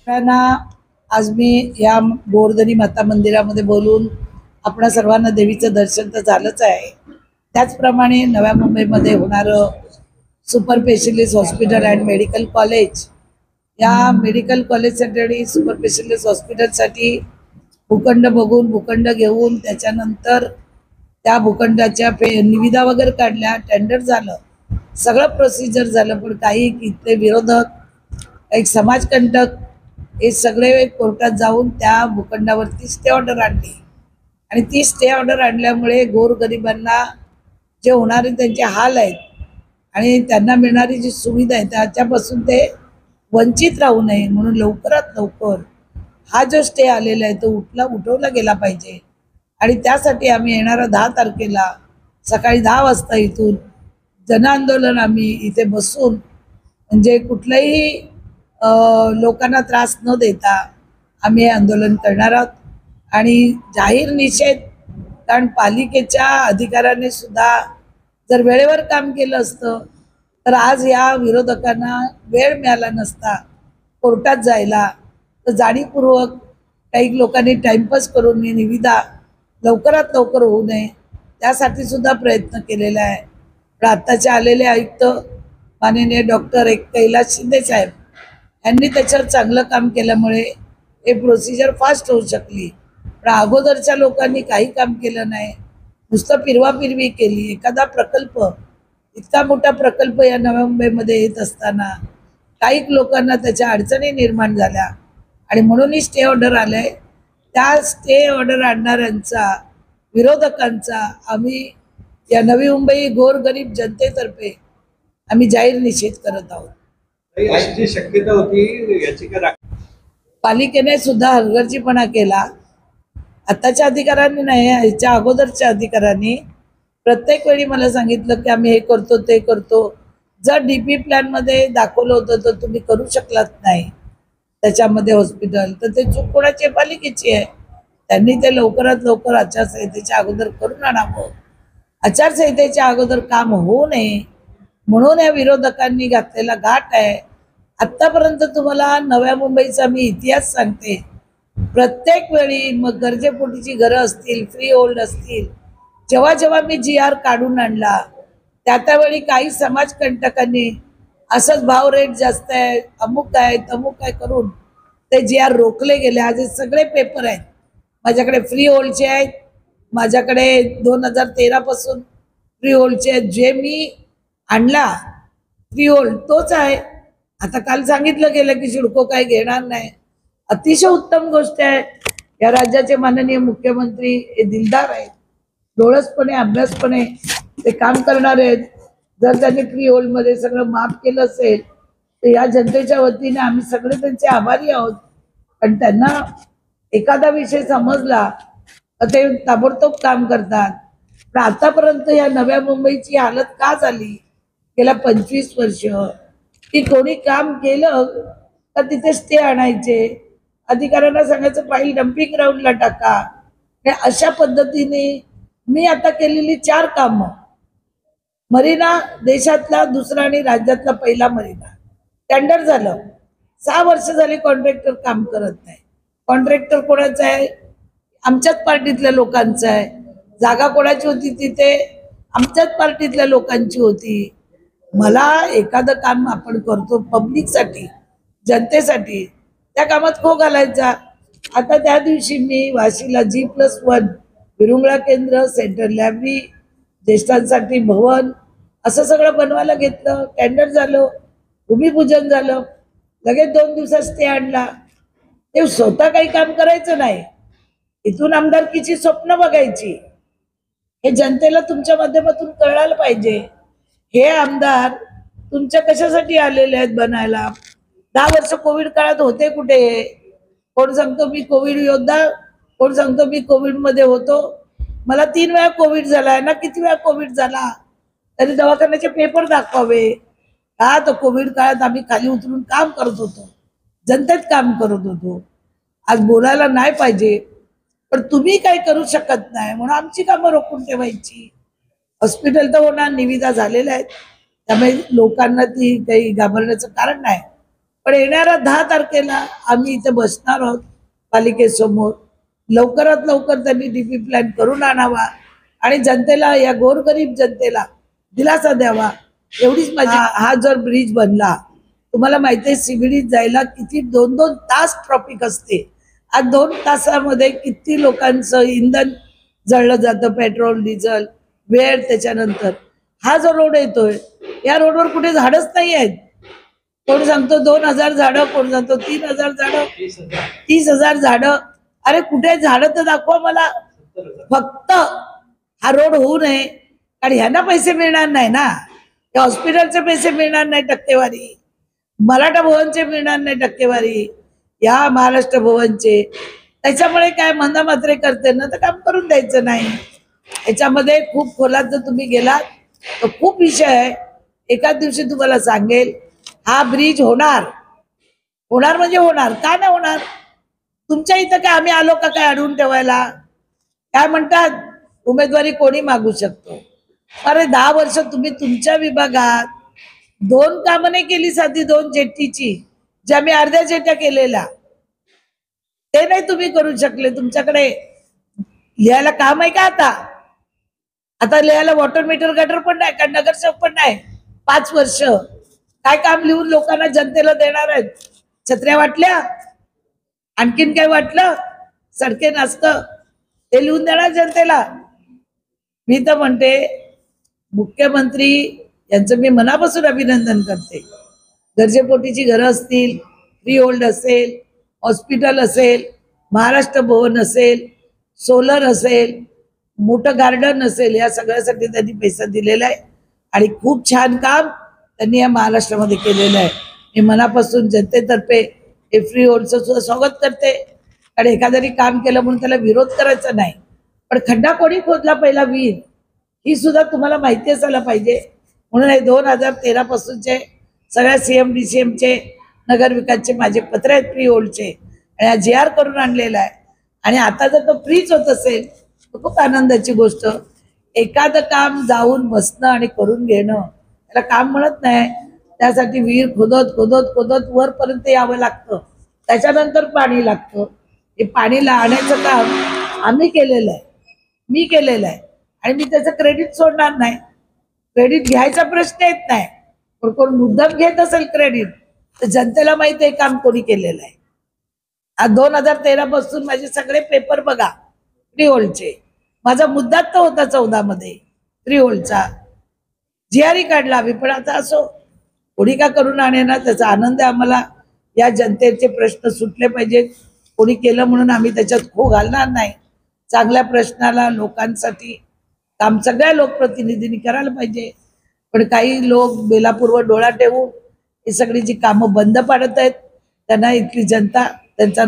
सगळ्यांना आज मी या गोवर्धनी माता मंदिरामध्ये बोलून आपणा सर्वांना देवीचं दर्शन तर झालंच आहे. त्याचप्रमाणे नव्या मुंबईमध्ये होणारं super specialist hospital and medical college, या मेडिकल कॉलेजसाठी आणि सुपर स्पेशलिस्ट हॉस्पिटलसाठी भूखंड बघून भूखंड घेऊन त्याच्यानंतर त्या भूखंडाच्या निविदा वगैरे काढल्या, टेंडर झालं, सगळं प्रोसिजर झालं. पण काही इथले विरोधक, एक समाजकंटक, हे सगळे कोर्टात जाऊन त्या भूखंडावरती स्टे ऑर्डर आणली आणि ती स्टे ऑर्डर आणल्यामुळे गोरगरिबांना जे होणारे त्यांचे हाल आहेत आणि त्यांना मिळणारी जी सुविधा आहे त्याच्यापासून ते वंचित राहू नये म्हणून लवकरात लवकर हा जो स्टे आलेला आहे तो उठवला गेला पाहिजे. आणि त्यासाठी आम्ही येणाऱ्या 10 तारखेला सकाळी 10 वाजता इथून जनआंदोलन आम्ही इथे बसून, म्हणजे कुठल्याही लोकांना त्रास न देता आम्ही हे आंदोलन करणार आहोत. आणि जाहीर निषेध, कारण पालिकेच्या अधिकाऱ्यांनी सुद्धा जर वेळेवर काम केलं असतं तर आज या विरोधकांना वेळ मिळाला नसता कोर्टात जायला. तर जाणीवपूर्वक काही लोकांनी टाइमपास करून निविदा लवकरात लवकर होऊ नये त्यासाठी सुद्धा प्रयत्न केलेला आहे. पण आत्ताचे आलेले आयुक्त माननीय डॉक्टर कैलास शिंदे साहेब यांनी त्याच्यावर चांगलं काम केल्यामुळे हे प्रोसिजर फास्ट होऊ शकली. पण अगोदरच्या लोकांनी काही काम केलं नाही, नुसतं फिरवाफिरवी केली. एखादा प्रकल्प, इतका मोठा प्रकल्प या नव्या मुंबईमध्ये येत असताना काही लोकांना त्याच्या अडचणी निर्माण झाल्या आणि म्हणूनही स्टे ऑर्डर आले. त्या स्टे ऑर्डर आणणाऱ्यांचा, विरोधकांचा आम्ही या नवी मुंबई गोरगरीब जनतेतर्फे आम्ही जाहीर निषेध करत आहोत. अशी शक्यता होती याचिका पालिकेने सुद्धा हलगर्जीपणा केला. आताच्या अधिकाऱ्यांनी नाही, याच्या अगोदरच्या अधिकाऱ्यांनी प्रत्येक वेळी मला सांगितलं की आम्ही हे करतो ते करतो. जर डीपी प्लॅन मध्ये दाखवलं होतं तर तुम्ही करू शकलात नाही त्याच्यामध्ये हॉस्पिटल, तर ते चूक कोणाची, पालिकेची आहे. त्यांनी ते लवकरात लवकर आचारसंहितेच्या अगोदर करून आणावं. आचारसंहितेच्या अगोदर काम होऊ नये म्हणून या विरोधकांनी घातलेला घाट आहे. आतापर्यंत तुम्हाला नव्या मुंबईचा मी इतिहास सांगते. प्रत्येक वेळी मग गरजेपोटीची घरं असतील, फ्री होल्ड असतील, जेव्हा जेव्हा मी GR काढून आणला त्यावेळी काही समाजकंटकांनी असंच भाव रेट जास्त आहे, अमुक आहे तमुक आहे करून ते GR रोखले गेले. आज हे सगळे पेपर आहेत माझ्याकडे, फ्री होल्डचे आहेत माझ्याकडे. 2013 पासून फ्री होल्डचे आहेत. जे मी आणला फ्री होल्ड तोच आहे. आता काल सांगितलं गेलं की सिडको काही घेणार नाही. अतिशय उत्तम गोष्ट आहे. या राज्याचे माननीय मुख्यमंत्री हे दिलदार आहेत, डोळसपणे अभ्यासपणे ते काम करणारे आहेत. जर त्यांनी फ्री होल्ड मध्ये सगळं माफ केलं असेल तर या जनतेच्या वतीने आम्ही सगळे त्यांचे आभारी आहोत. पण त्यांना एखादा विषय समजला तर ते ताबडतोब काम करतात. पण आतापर्यंत या नव्या मुंबईची हालत का झाली गेल्या 25 वर्ष, की कोणी काम केलं तर तिथे स्टे आणायचे, अधिकाऱ्यांना सांगायचं फाईल डम्पिंग ग्राउंडला टाका. अशा पद्धतीने मी आता केलेली 4 कामं, मरीना देशातला दुसरा आणि राज्यातला पहिला मरीना टेंडर झालं, 6 वर्ष झाली कॉन्ट्रॅक्टर काम करत नाही. कॉन्ट्रॅक्टर कोणाचा आहे? आमच्याच पार्टीतल्या लोकांचा आहे. जागा कोणाची होती तिथे? आमच्याच पार्टीतल्या लोकांची होती. मला एखादं काम आपण करतो पब्लिकसाठी, जनतेसाठी, त्या कामात खो घालायचा. आता त्या दिवशी मी वाशीला G+1 विरुंगळा केंद्र, सेंट्रल लायब्ररी, ज्येष्ठांसाठी भवन असं सगळं बनवायला घेतलं. टेंडर झालं, भूमिपूजन झालं, लगेच 2 दिवसात स्टे आणला. ते स्वतः काही काम करायचं नाही, इथून आमदारकीची स्वप्न बघायची. हे जनतेला तुमच्या माध्यमातून कळायला पाहिजे. हे आमदार तुमच्या कशासाठी आलेले आहेत बनायला? 10 वर्ष कोविड काळात होते कुठे? कोण सांगतो मी कोविड योद्धा, कोण सांगतो मी कोविड मध्ये होतो. मला 3 वेळा कोविड झालाय ना, किती वेळा कोविड झाला तरी दवाखान्याचे पेपर दाखवावे का? तर कोविड काळात आम्ही खाली उतरून काम करत होतो, जनतेत काम करत होतो. आज बोलायला नाही पाहिजे पण तुम्ही काही करू शकत नाही म्हणून आमची कामं रोखून ठेवायची. हॉस्पिटल तर होणार, निविदा झालेल्या आहेत, त्यामुळे लोकांना ती काही घाबरण्याचं कारण नाही. पण येणाऱ्या 10 तारखेला आम्ही इथे बसणार आहोत पालिकेसमोर. लवकरात लवकर त्यांनी डीपी प्लॅन करून आणावा आणि जनतेला, या गोरगरीब जनतेला दिलासा द्यावा, एवढीच माझी. हा जर ब्रिज बनला, तुम्हाला माहिती आहे सीबीडीत जायला किती 2-2 तास ट्रॉफिक असते. आज 2 तासामध्ये किती लोकांचं इंधन जळलं जातं, पेट्रोल डिझेल, वेळ. त्याच्यानंतर हा जो रोड येतोय, या रोडवर कुठे झाडच नाही आहेत. कोण सांगतो 2000 झाडं, कोण सांगतो 3000 झाडं, 30,000 झाडं. अरे कुठे झाडं तर दाखवा मला. फक्त हा रोड होऊ नये, आणि ह्यांना पैसे मिळणार नाही ना. या हॉस्पिटलचे पैसे मिळणार नाही टक्केवारी, मराठा भवनचे मिळणार नाही टक्केवारी, या महाराष्ट्र भवनचे. त्याच्यामुळे काय मंदा मात्रे करते ना, तर काम करून द्यायचं नाही. याच्यामध्ये खूप खोलात जर तुम्ही गेलात तर खूप विषय आहे. एकाच दिवशी तुम्हाला सांगेल, हा ब्रिज होणार, होणार म्हणजे होणार. का नाही होणार? तुमच्या इथं काय आम्ही आलो का काय अडवून ठेवायला? काय म्हणतात, उमेदवारी कोणी मागू शकतो. अरे 10 वर्ष तुम्ही तुमच्या विभागात 2 कामं नाही केली, साधी 2 जेट्टीची, ज्या मी अर्ध्या जेट्या केलेल्या, ते नाही तुम्ही करू शकले. तुमच्याकडे लिहायला काम आहे का आता? आता लिहायला वॉटर मीटर गटर पण नाही, कारण नगरसेवक पण नाही. 5 वर्ष काय काम लिहून लोकांना, जनतेला देणार आहेत? छत्र्या वाटल्या, आणखीन काय वाटलं, सडके नाचत, ते लिहून देणार जनतेला? मी तर म्हणते, मुख्यमंत्री यांचं मी मनापासून अभिनंदन करते. गरजेपोटीची घरं असतील, फ्री होल्ड असेल, हॉस्पिटल असेल, महाराष्ट्र भवन असेल, सोलर असेल, मोठं गार्डन असेल, या सगळ्यासाठी त्यांनी पैसा दिलेला आहे आणि खूप छान काम त्यांनी या महाराष्ट्रामध्ये केलेलं आहे. मी मनापासून जनतेतर्फे हे फ्री होल्डचं सुद्धा स्वागत करते. आणि एखाद्याने काम केलं म्हणून त्याला विरोध करायचा नाही, पण खड्डा कोणी खोदला पहिला, विहीर, ही सुद्धा तुम्हाला माहिती असायला पाहिजे. म्हणून हे 2013 पासूनचे सगळ्या CM-DCMचे, नगरविकासचे माझे पत्र आहेत फ्री होल्डचे, आणि हा GR करून आणलेला आहे. आणि आता जर तो फ्रीच होत असेल तर खूप आनंदाची गोष्ट. एखादं काम जाऊन बसणं आणि करून घेणं, त्याला काम म्हणत नाही. त्यासाठी विहीर खोदत खोदत खोदत वरपर्यंत यावं लागतं, त्याच्यानंतर पाणी लागतं. हे पाणी आणण्याचं काम आम्ही केलेलं आहे, मी केलेलं आहे, आणि मी त्याचं क्रेडिट सोडणार नाही. क्रेडिट घ्यायचा प्रश्न येत नाही, पण कोण मुद्दाम घेत असेल क्रेडिट तर जनतेला माहिती आहे काम कोणी केलेलं आहे. आज 2013 पासून माझे सगळे पेपर बघा फ्री होल्डचे. माझा मुद्दाच तर होता 14 मध्ये फ्री होल्डचा, GR काढला आम्ही. पण आता असो, कोणी का करून आणे ना, त्याचा आनंद आहे आम्हाला. या जनतेचे प्रश्न सुटले पाहिजेत. कोणी केलं म्हणून आम्ही त्याच्यात खो घालणार नाही. चांगल्या प्रश्नाला, लोकांसाठी काम सगळ्या लोकप्रतिनिधींनी करायला पाहिजे. पण काही लोक बेलापूर्व डोळा ठेवून ही सगळी जी कामं बंद पाडत आहेत, त्यांना इथली जनता त्यांचा